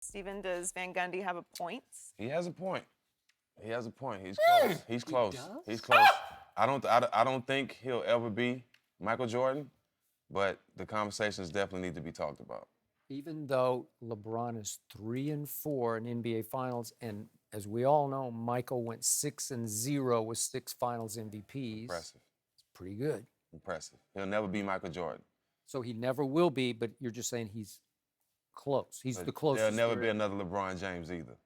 Steven, does Van Gundy have a point? He has a point. He has a point. He's close. He's close. He's close. I don't think he'll ever be Michael Jordan, but the conversations definitely need to be talked about. Even though LeBron is 3-4 in NBA Finals, and as we all know, Michael went 6-0 with 6 Finals MVPs. Impressive. It's pretty good. Impressive. He'll never be Michael Jordan. So he never will be, but you're just saying he's close. He's the closest. There'll never be another LeBron James either.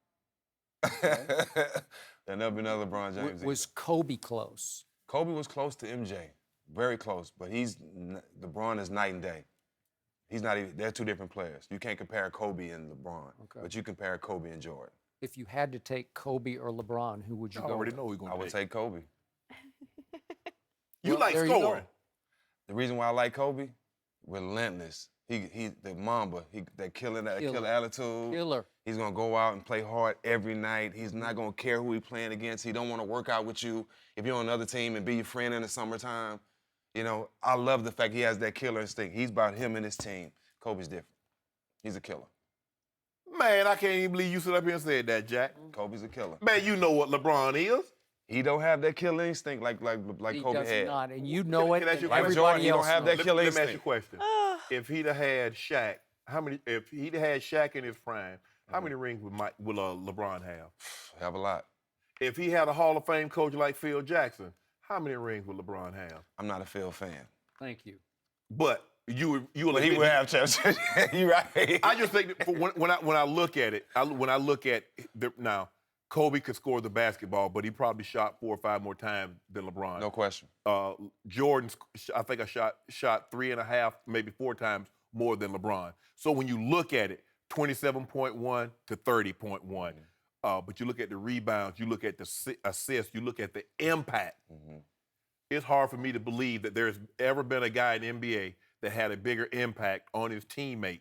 There'll never be another LeBron James either. Was Kobe close? Kobe was close to MJ, very close, but LeBron is night and day. He's not even, they're two different players. You can't compare Kobe and LeBron, but you compare Kobe and Jordan. If you had to take Kobe or LeBron, who would you go? I already know who you're going to I would take Kobe. You like scoring. The reason why I like Kobe, relentless. He the Mamba, that killer attitude. Killer. He's gonna go out and play hard every night. He's not gonna care who he's playing against. He don't want to work out with you if you're on another team and be your friend in the summertime. You know, I love the fact he has that killer instinct. He's about him and his team. Kobe's different. He's a killer. Man, I can't even believe you stood up here and said that, Jack. Kobe's a killer. Man, you know what LeBron is. He don't have that killer instinct like Kobe does had. not, and you know it. Can I ask you a And question? everybody He don't else have knows. that killer Let me ask you a instinct. question. If he'd have had Shaq, if he'd have had Shaq in his prime, how many rings would LeBron have? Have a lot. If he had a Hall of Fame coach like Phil Jackson, how many rings would LeBron have? I'm not a Phil fan. Thank you. But you will. But he would have championships. You're right. I just think that when I look at it, now, Kobe could score the basketball, but he probably shot 4 or 5 more times than LeBron. No question. Jordan, I think I shot 3.5, maybe 4 times more than LeBron. So when you look at it, 27.1 to 30.1. But you look at the rebounds, you look at the assists, you look at the impact. It's hard for me to believe that there's ever been a guy in the NBA that had a bigger impact on his teammate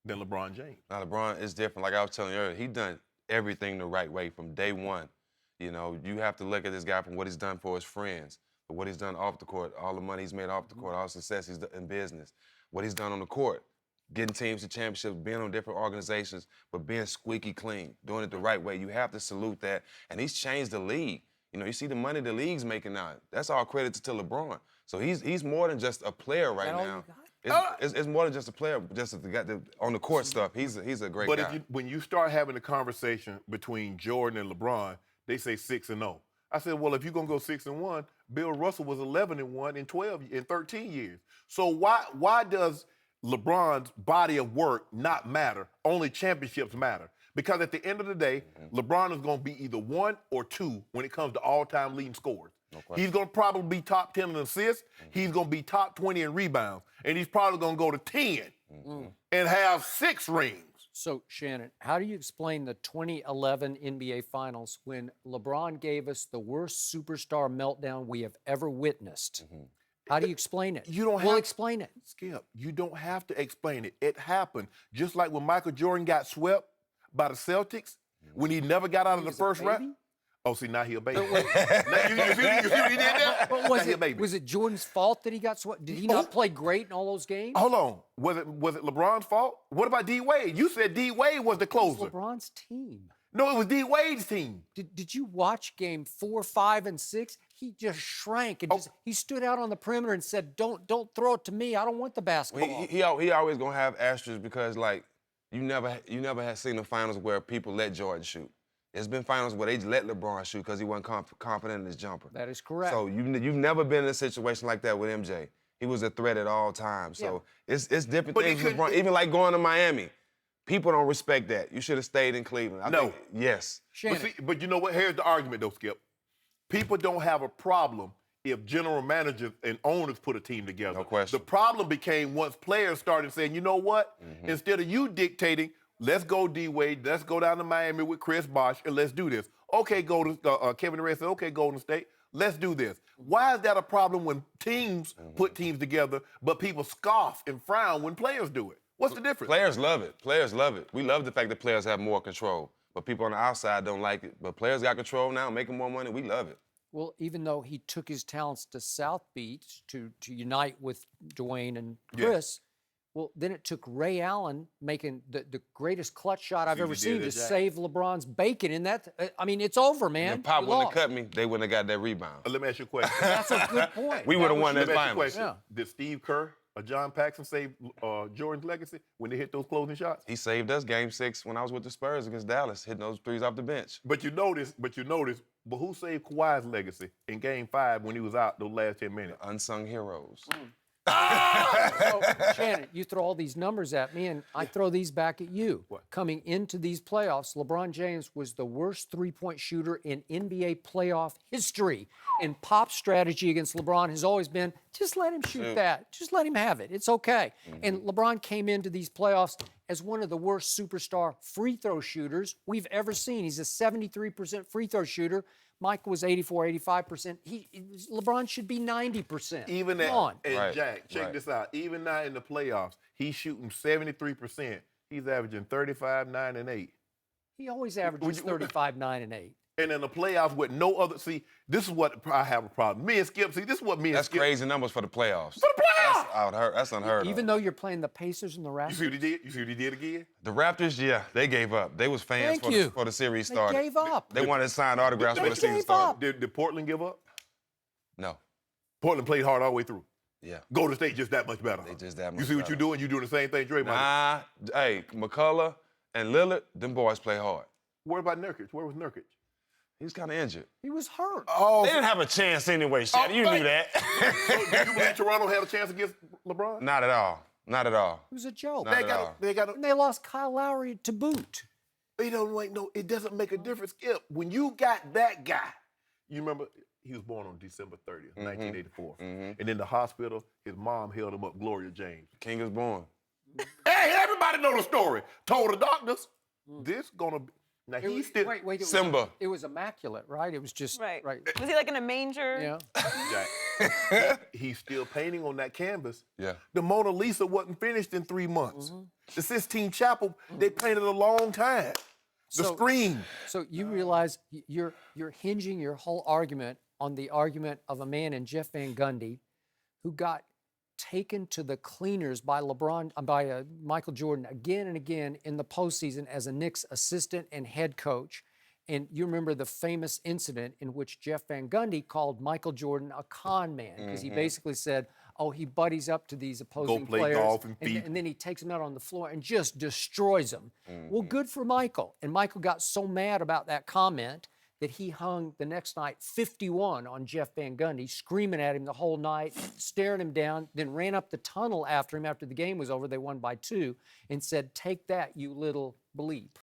than LeBron James. Now, LeBron is different. Like I was telling you earlier, he done everything the right way from day one. You know, you have to look at this guy from what he's done for his friends, for what he's done off the court, all the money he's made off the court, all the success he's done in business, what he's done on the court, getting teams to championships, being on different organizations, but being squeaky clean, doing it the right way. You have to salute that. And he's changed the league. You know, you see the money the league's making now. That's all credit to LeBron. So he's more than just a player right now. It's more than just a player, just on the court stuff. He's a great guy. But when you start having a conversation between Jordan and LeBron, they say 6-0. I said, well, if you're gonna go 6-1, Bill Russell was 11-1 in 13 years. So why does LeBron's body of work not matter? Only championships matter. Because at the end of the day, LeBron is going to be either 1 or 2 when it comes to all-time leading scorers. No He's going to probably be top 10 in assists. He's going to be top 20 in rebounds. And he's probably going to go to 10 and have 6 rings. So, Shannon, how do you explain the 2011 NBA Finals when LeBron gave us the worst superstar meltdown we have ever witnessed? How do you explain it? You don't We'll have explain it. Skip, you don't have to explain it. It happened. Just like when Michael Jordan got swept by the Celtics, when he never got out of the first round. Oh, see, now he a baby. Now, you see what he did there? But was it Jordan's fault that he got swept? Did he not play great in all those games? Hold on. Was it LeBron's fault? What about D. Wade? You said D. Wade was the closer. It was LeBron's team. No, it was D. Wade's team. Did you watch game 4, 5, and 6? He just shrank and he stood out on the perimeter and said, "Don't throw it to me. I don't want the basketball." He always gonna have asterisks because like you never had seen the finals where people let Jordan shoot. There's been finals where they let LeBron shoot because he wasn't confident in his jumper. That is correct. So you've never been in a situation like that with MJ. He was a threat at all times. So it's different things. LeBron, even like going to Miami, people don't respect that. You should have stayed in Cleveland. I think, yes. But you know what? Here's the argument, though, Skip. People don't have a problem if general managers and owners put a team together. No question. The problem became once players started saying, you know what? Instead of you dictating, let's go D-Wade, let's go down to Miami with Chris Bosh, and let's do this. Okay, Kevin Durant said, okay, Golden State, let's do this. Why is that a problem when teams put teams together, but people scoff and frown when players do it? What's the difference? Players love it. Players love it. We love the fact that players have more control. But people on the outside don't like it. But players got control now, making more money. We love it. Well, even though he took his talents to South Beach to unite with Dwayne and Chris, Well, then it took Ray Allen making the greatest clutch shot I've See what ever he seen did to at Jack. save LeBron's bacon. And that, I mean, it's over, man. If Pop You wouldn't have lost. cut me, they wouldn't have got that rebound. Let me ask you a question. That's a good point. We That would've was- won Let that me ask you a finals. question. Yeah. Did Steve Kerr or John Paxson save Jordan's legacy when they hit those closing shots? He saved us Game 6 when I was with the Spurs against Dallas, hitting those threes off the bench. But you notice, but who saved Kawhi's legacy in Game 5 when he was out those last 10 minutes? Unsung heroes. So, Shannon, you throw all these numbers at me, and I throw these back at you. What? Coming into these playoffs, LeBron James was the worst three-point shooter in NBA playoff history. And Pop's strategy against LeBron has always been, just let him shoot that. Just let him have it. It's okay. And LeBron came into these playoffs as one of the worst superstar free throw shooters we've ever seen. He's a 73% free throw shooter. Michael was 84, 85%. LeBron should be 90%. Even Come at, on. and Right, Jack, check right. this out. Even now in the playoffs, he's shooting 73%. He's averaging 35, 9, and 8. He always averages 35, 9, and 8. And in the playoffs with no other, see, this is what I have a problem. Me and Skip, see, this is what me and That's Skip. crazy numbers for the playoffs. For the playoffs! That's unheard Even of. though you're playing the Pacers and the You Raptors, see what he did? You see what he did again? The Raptors, yeah, they gave up. They was fans Thank you. for the series they started. gave up. They wanted to sign autographs They before the season gave started. up. Did Portland give up? No. Portland played hard all the way through. Yeah. Golden State just that much better. They huh? just that You much see what better. you're doing? You're doing the same thing, Draymond. Nah. Hey, McCullough and Lillard, them boys play hard. What about Nurkic? Where was Nurkic? He was kind of injured. He was hurt. Oh, They didn't have a chance anyway, Shannon. You knew that. so do you believe Toronto had a chance against LeBron? Not at all. Not at all. It was a joke. Not They at got, all. they got. And they lost Kyle Lowry to boot. They don't like no. It doesn't make a difference. Skip, when you got that guy, you remember he was born on December 30th, 1984, and in the hospital, his mom held him up, Gloria James. King is born. Hey, everybody know the story. Told the doctors, this gonna be. Now It he's was, still. wait, it was, Simba. it was immaculate, right? It was just Right. right. Was he like in a manger? Yeah. Jack, he's still painting on that canvas. Yeah. The Mona Lisa wasn't finished in 3 months. The Sistine Chapel, they painted a long time. The So- screen. So you realize you're hinging your whole argument on the argument of a man in Jeff Van Gundy who got taken to the cleaners by Michael Jordan again and again in the postseason as a Knicks assistant and head coach. And you remember the famous incident in which Jeff Van Gundy called Michael Jordan a con man because he basically said, oh, he buddies up to these opposing play players golf and feed. and then he takes them out on the floor and just destroys them. Well, good for Michael. And Michael got so mad about that comment that he hung the next night 51 on Jeff Van Gundy, screaming at him the whole night, staring him down, then ran up the tunnel after him after the game was over. They won by 2 and said, take that, you little bleep.